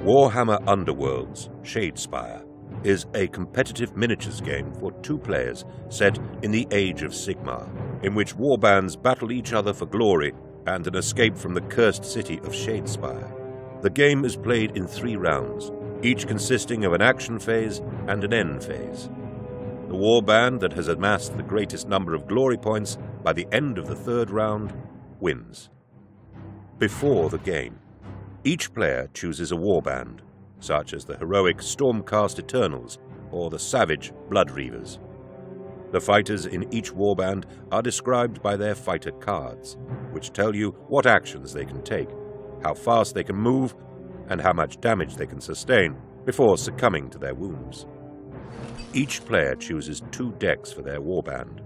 Warhammer Underworlds /셰이드스파이어 is a competitive miniatures game for 2 players set in the Age of Sigmar, in which warbands battle each other for glory and an escape from the cursed city of /셰이드스파이어. The game is played in 3 rounds, each consisting of an action phase and an end phase. The warband that has amassed the greatest number of glory points by the end of the 3rd round wins. Before the game, each player chooses a warband, such as the heroic Stormcast Eternals or the savage Blood Reavers. The fighters in each warband are described by their fighter cards, which tell you what actions they can take, how fast they can move, and how much damage they can sustain before succumbing to their wounds. Each player chooses 2 decks for their warband,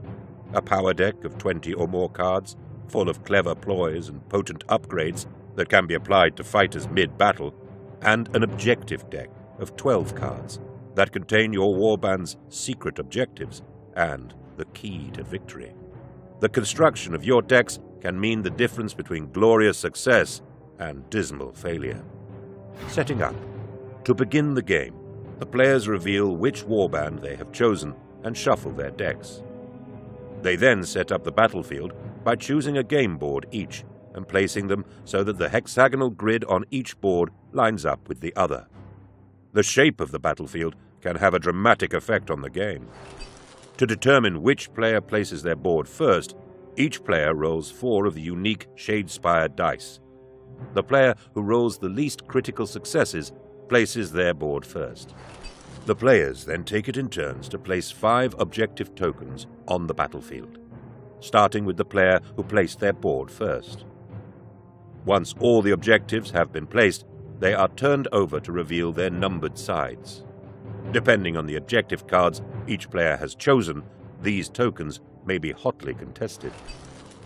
a power deck of 20 or more cards, full of clever ploys and potent upgrades that can be applied to fighters mid-battle, and an objective deck of 12 cards that contain your warband's secret objectives and the key to victory. The construction of your decks can mean the difference between glorious success and dismal failure. Setting up. To begin the game, the players reveal which warband they have chosen and shuffle their decks. They then set up the battlefield by choosing a game board each and placing them so that the hexagonal grid on each board lines up with the other. The shape of the battlefield can have a dramatic effect on the game. To determine which player places their board first, each player rolls 4 of the unique /셰이드스파이어 dice. The player who rolls the least critical successes places their board first. The players then take it in turns to place 5 objective tokens on the battlefield, starting with the player who placed their board first. Once all the objectives have been placed, they are turned over to reveal their numbered sides. Depending on the objective cards each player has chosen, these tokens may be hotly contested.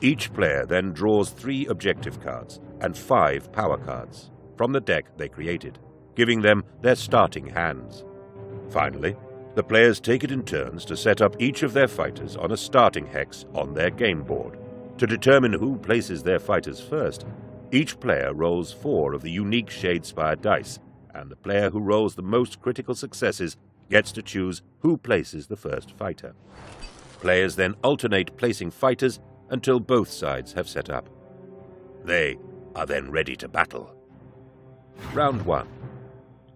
Each player then draws 3 objective cards and 5 power cards from the deck they created, giving them their starting hands. Finally, the players take it in turns to set up each of their fighters on a starting hex on their game board. To determine who places their fighters first, each player rolls 4 of the unique /셰이드스파이어 dice, and the player who rolls the most critical successes gets to choose who places the first fighter. Players then alternate placing fighters until both sides have set up. They are then ready to battle. Round 1.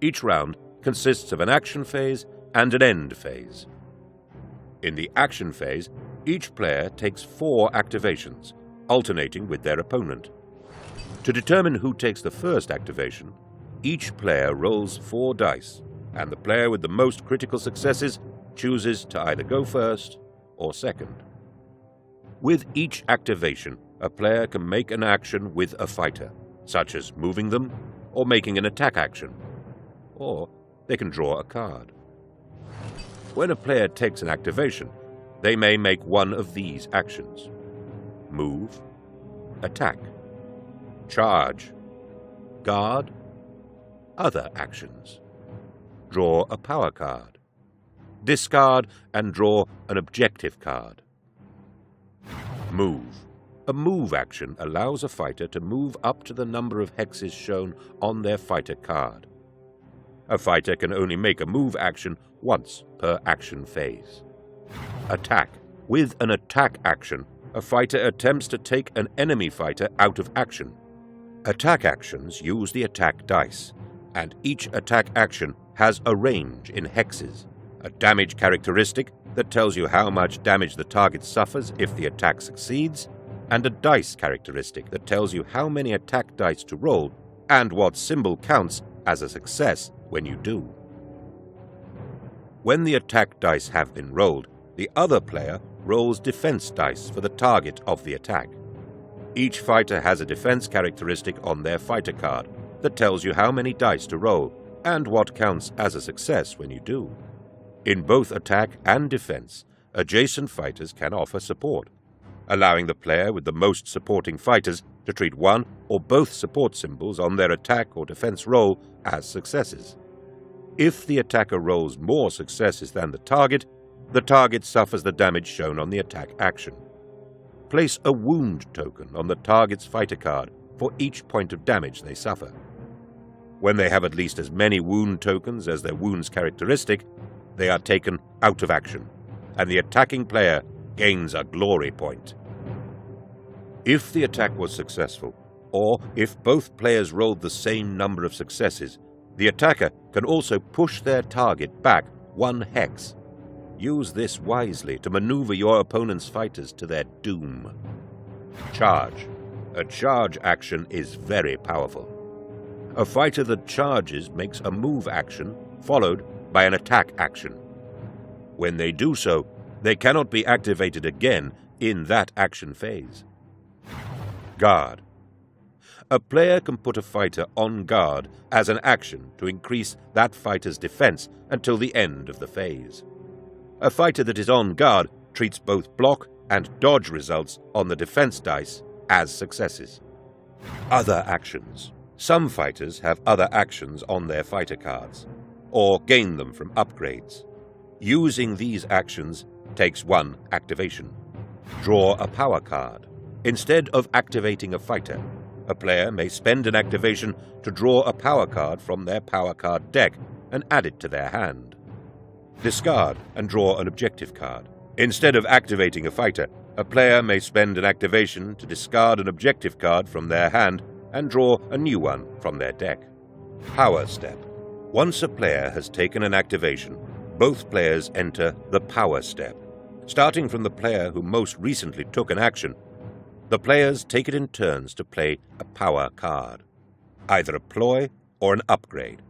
Each round consists of an action phase and an end phase. In the action phase, each player takes 4 activations, alternating with their opponent. To determine who takes the first activation, each player rolls 4 dice, and the player with the most critical successes chooses to either go first or second. With each activation, a player can make an action with a fighter, such as moving them or making an attack action, or they can draw a card. When a player takes an activation, they may make one of these actions: move, attack, charge, guard, other actions, draw a power card, discard and draw an objective card. Move. A move action allows a fighter to move up to the number of hexes shown on their fighter card. A fighter can only make a move action once per action phase. Attack. With an attack action, a fighter attempts to take an enemy fighter out of action. Attack actions use the attack dice, and each attack action has a range in hexes, a damage characteristic that tells you how much damage the target suffers if the attack succeeds, and a dice characteristic that tells you how many attack dice to roll and what symbol counts as a success when you do. When the attack dice have been rolled, the other player rolls defense dice for the target of the attack. Each fighter has a defense characteristic on their fighter card that tells you how many dice to roll and what counts as a success when you do. In both attack and defense, adjacent fighters can offer support, allowing the player with the most supporting fighters to treat one or both support symbols on their attack or defense roll as successes. If the attacker rolls more successes than the target suffers the damage shown on the attack action. Place a wound token on the target's fighter card for each point of damage they suffer. When they have at least as many wound tokens as their wound's characteristic, they are taken out of action, and the attacking player gains a glory point. If the attack was successful, or if both players rolled the same number of successes, the attacker can also push their target back 1 hex. Use this wisely to maneuver your opponent's fighters to their doom. Charge. A charge action is very powerful. A fighter that charges makes a move action followed by an attack action. When they do so, they cannot be activated again in that action phase. Guard. A player can put a fighter on guard as an action to increase that fighter's defense until the end of the phase. A fighter that is on guard treats both block and dodge results on the defense dice as successes. Other actions. Some fighters have other actions on their fighter cards, or gain them from upgrades. Using these actions takes 1 activation. Draw a power card. Instead of activating a fighter, a player may spend an activation to draw a power card from their power card deck and add it to their hand. Discard and draw an objective card. Instead of activating a fighter, a player may spend an activation to discard an objective card from their hand and draw a new one from their deck. Power Step. Once a player has taken an activation, both players enter the Power Step. Starting from the player who most recently took an action, the players take it in turns to play a power card, either a ploy or an upgrade,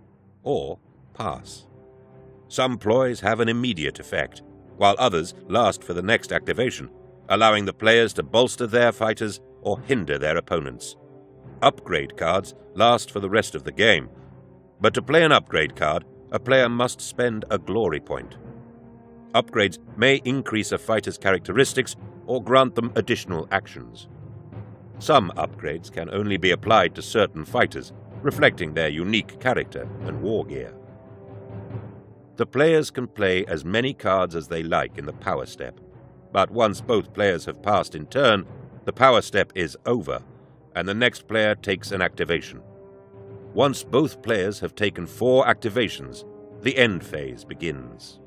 or pass. Some ploys have an immediate effect, while others last for the next activation, allowing the players to bolster their fighters or hinder their opponents. Upgrade cards last for the rest of the game, but to play an upgrade card, a player must spend a glory point. Upgrades may increase a fighter's characteristics or grant them additional actions. Some upgrades can only be applied to certain fighters, reflecting their unique character and war gear. The players can play as many cards as they like in the Power Step, but once both players have passed in turn, the Power Step is over, and the next player takes an activation. Once both players have taken 4 activations, the end phase begins.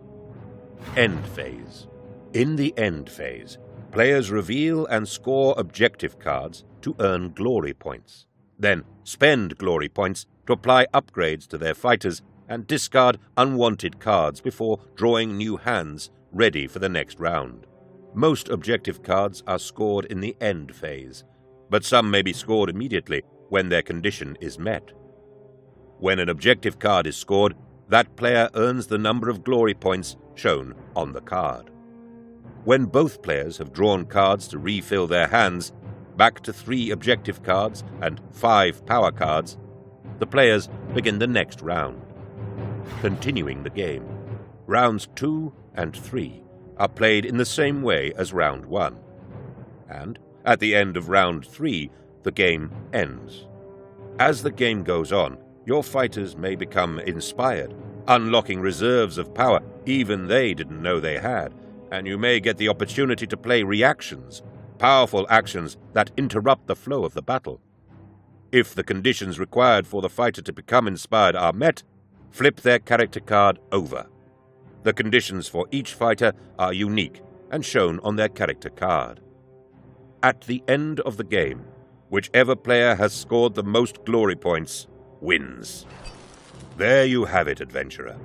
End phase. In the end phase, players reveal and score objective cards to earn glory points, then spend glory points to apply upgrades to their fighters and discard unwanted cards before drawing new hands ready for the next round. Most objective cards are scored in the end phase, but some may be scored immediately when their condition is met. When an objective card is scored, that player earns the number of glory points shown on the card. When both players have drawn cards to refill their hands, back to 3 objective cards and 5 power cards, the players begin the next round. Continuing the game, rounds 2 and 3 are played in the same way as round 1, and at the end of round 3, the game ends. As the game goes on, your fighters may become inspired, unlocking reserves of power even they didn't know they had, and you may get the opportunity to play reactions, powerful actions that interrupt the flow of the battle. If the conditions required for the fighter to become inspired are met, flip their character card over. The conditions for each fighter are unique and shown on their character card. At the end of the game, whichever player has scored the most glory points wins. There you have it, adventurer.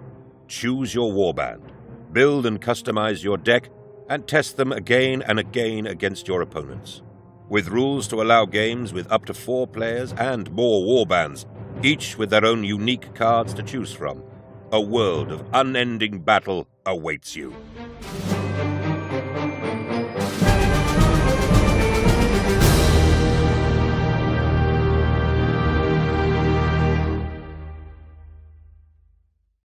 Choose your warband, build and customize your deck, and test them again and again against your opponents. With rules to allow games with up to 4 players and more warbands, each with their own unique cards to choose from, a world of unending battle awaits you.